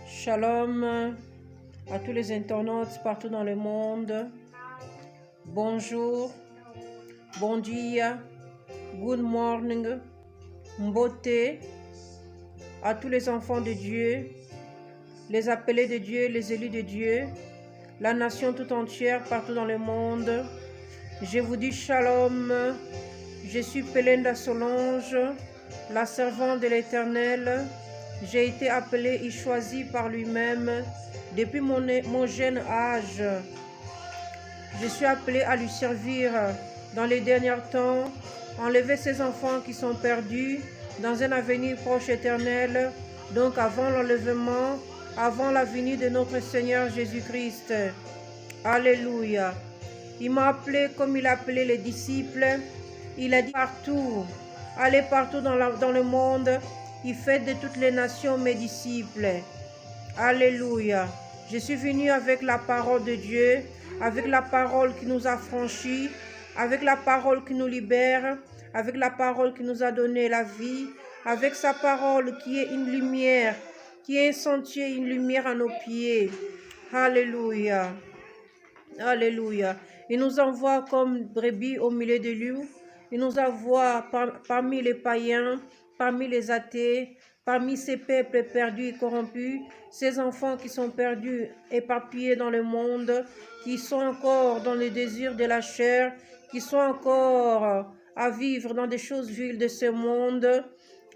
Shalom à tous les internautes partout dans le monde. Bonjour, bon dia, good morning, mbote à tous les enfants de Dieu, les appelés de Dieu, les élus de Dieu, la nation tout entière partout dans le monde. Je vous dis shalom, je suis Pelenda Solange, la servante de l'Éternel. J'ai été appelée et choisie par lui-même depuis mon jeune âge. Je suis appelée à lui servir dans les derniers temps, enlever ses enfants qui sont perdus dans un avenir proche éternel, donc avant l'enlèvement, avant la venue de notre Seigneur Jésus-Christ. Alléluia. Il m'a appelé comme il a appelé les disciples. Il a dit partout, allez partout dans le monde, il fait de toutes les nations mes disciples. Alléluia. Je suis venu avec la parole de Dieu, avec la parole qui nous a franchis, avec la parole qui nous libère, avec la parole qui nous a donné la vie, avec sa parole qui est une lumière, qui est un sentier, une lumière à nos pieds. Alléluia. Alléluia. Il nous envoie comme brebis au milieu de loups. Il nous envoie parmi les païens, parmi les athées, parmi ces peuples perdus et corrompus, ces enfants qui sont perdus, éparpillés dans le monde, qui sont encore dans les désirs de la chair, qui sont encore à vivre dans des choses viles de ce monde.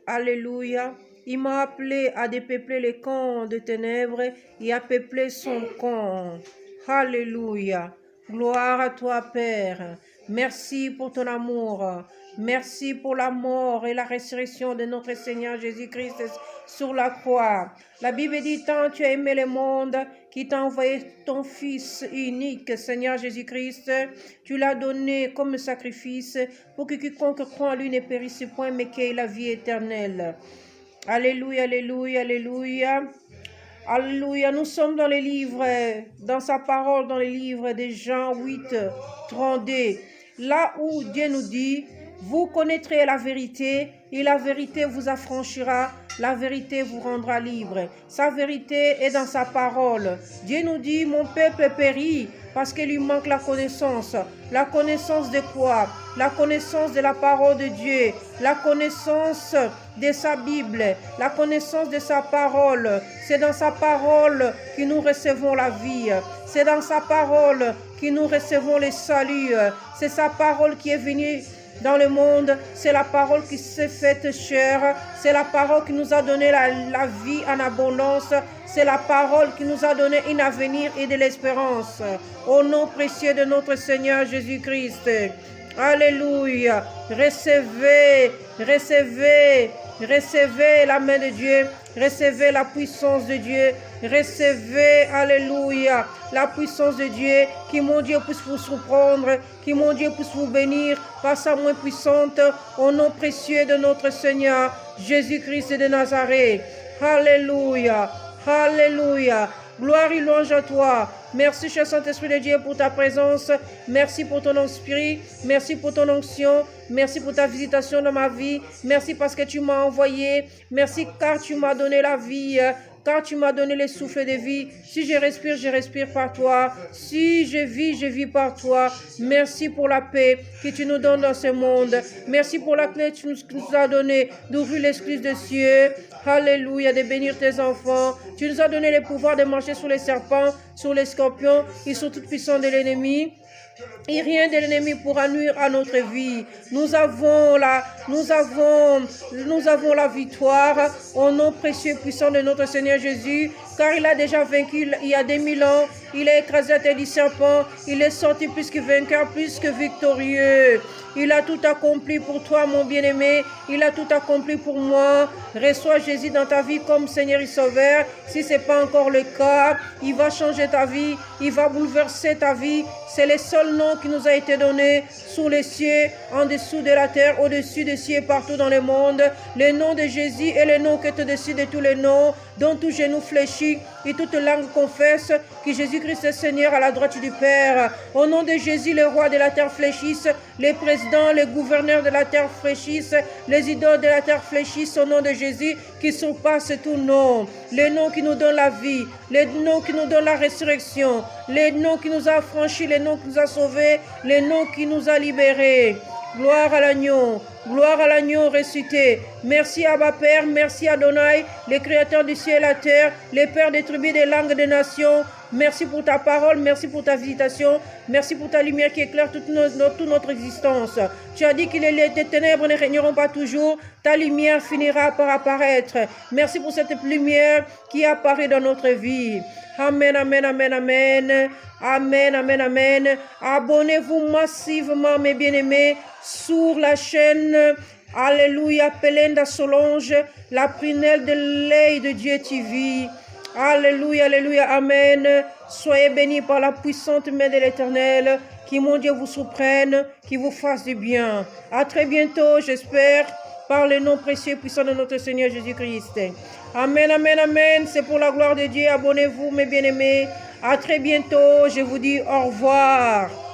Alléluia. Il m'a appelé à dépeupler les camps de ténèbres et à peupler son camp. Alléluia. Gloire à toi, Père. Merci pour ton amour. Merci pour la mort et la résurrection de notre Seigneur Jésus-Christ sur la croix. La Bible dit, tant tu as aimé le monde, qui t'a envoyé ton Fils unique, Seigneur Jésus-Christ. Tu l'as donné comme sacrifice pour que quiconque croit en lui ne périsse point, mais qu'il ait la vie éternelle. Alléluia, alléluia, alléluia. Alléluia, nous sommes dans les livres, dans sa parole, dans les livres de Jean 8, 32. Là où Dieu nous dit, vous connaîtrez la vérité et la vérité vous affranchira, la vérité vous rendra libre. Sa vérité est dans sa parole. Dieu nous dit, mon peuple périt parce qu'il lui manque la connaissance. La connaissance de quoi? La connaissance de la parole de Dieu, la connaissance de sa Bible, la connaissance de sa parole. C'est dans sa parole que nous recevons la vie. C'est dans sa parole que nous recevons le salut. C'est sa parole qui est venue dans le monde. C'est la parole qui s'est faite chair. C'est la parole qui nous a donné la vie en abondance. C'est la parole qui nous a donné un avenir et de l'espérance. Au nom précieux de notre Seigneur Jésus-Christ. Alléluia. Recevez, recevez, recevez la main de Dieu. Recevez la puissance de Dieu. Recevez, alléluia, la puissance de Dieu. Qui, mon Dieu, puisse vous surprendre. Qui, mon Dieu, puisse vous bénir par sa main puissante. Au nom précieux de notre Seigneur Jésus-Christ de Nazareth. Alléluia. Alléluia. Gloire et louange à toi. Merci, cher Saint-Esprit de Dieu, pour ta présence. Merci pour ton esprit. Merci pour ton onction. Merci pour ta visitation dans ma vie. Merci parce que tu m'as envoyé. Merci car tu m'as donné la vie. Car tu m'as donné le souffle de vie. Si je respire par toi. Si je vis par toi. Merci pour la paix que tu nous donnes dans ce monde. Merci pour la clé que tu nous as donnée d'ouvrir l'escluse des cieux. Alléluia, de bénir tes enfants. Tu nous as donné le pouvoir de marcher sur les serpents, sur les scorpions et sur toute puissance de l'ennemi. Et rien de l'ennemi pourra nuire à notre vie. Nous avons la victoire au nom précieux et puissant de notre Seigneur Jésus, car il a déjà vaincu il y a 2000 ans. Il a écrasé la tête du serpent. Il est sorti plus que vainqueur, plus que victorieux. Il a tout accompli pour toi, mon bien-aimé. Il a tout accompli pour moi. Reçois Jésus dans ta vie comme Seigneur et Sauveur. Si ce n'est pas encore le cas, il va changer ta vie. Il va bouleverser ta vie. C'est le seul nom qui nous a été donné sous les cieux, en dessous de la terre, au-dessus des cieux, partout dans le monde. Le nom de Jésus est le nom qui est au-dessus de tous les noms, dont tout genou fléchit Jésus, et toute langue confesse que Jésus-Christ est Seigneur à la droite du Père. Au nom de Jésus, les rois de la terre fléchissent, les présidents, les gouverneurs de la terre fléchissent, les idoles de la terre fléchissent au nom de Jésus qui surpasse tout nom. Les noms qui nous donnent la vie, les noms qui nous donnent la résurrection, les noms qui nous a affranchis, les noms qui nous a sauvés, les noms qui nous a libérés. Gloire à l'agneau ressuscité. Merci Abba Père, merci Adonai, les créateurs du ciel et la terre, les pères des tribus, des langues, des nations. Merci pour ta parole, merci pour ta visitation, merci pour ta lumière qui éclaire toute notre existence. Tu as dit que les ténèbres ne régneront pas toujours, ta lumière finira par apparaître. Merci pour cette lumière qui apparaît dans notre vie. Amen, amen, amen, amen. Amen, amen, amen. Abonnez-vous massivement, mes bien-aimés, sur la chaîne Alléluia, Pelenda Solange, la prunelle de l'œil de Dieu TV. Alléluia, alléluia, amen. Soyez bénis par la puissante main de l'Éternel. Qui, mon Dieu, vous surprenne, qui vous fasse du bien. À très bientôt, j'espère, par le nom précieux et puissant de notre Seigneur Jésus-Christ. Amen, amen, amen. C'est pour la gloire de Dieu. Abonnez-vous, mes bien-aimés. À très bientôt. Je vous dis au revoir.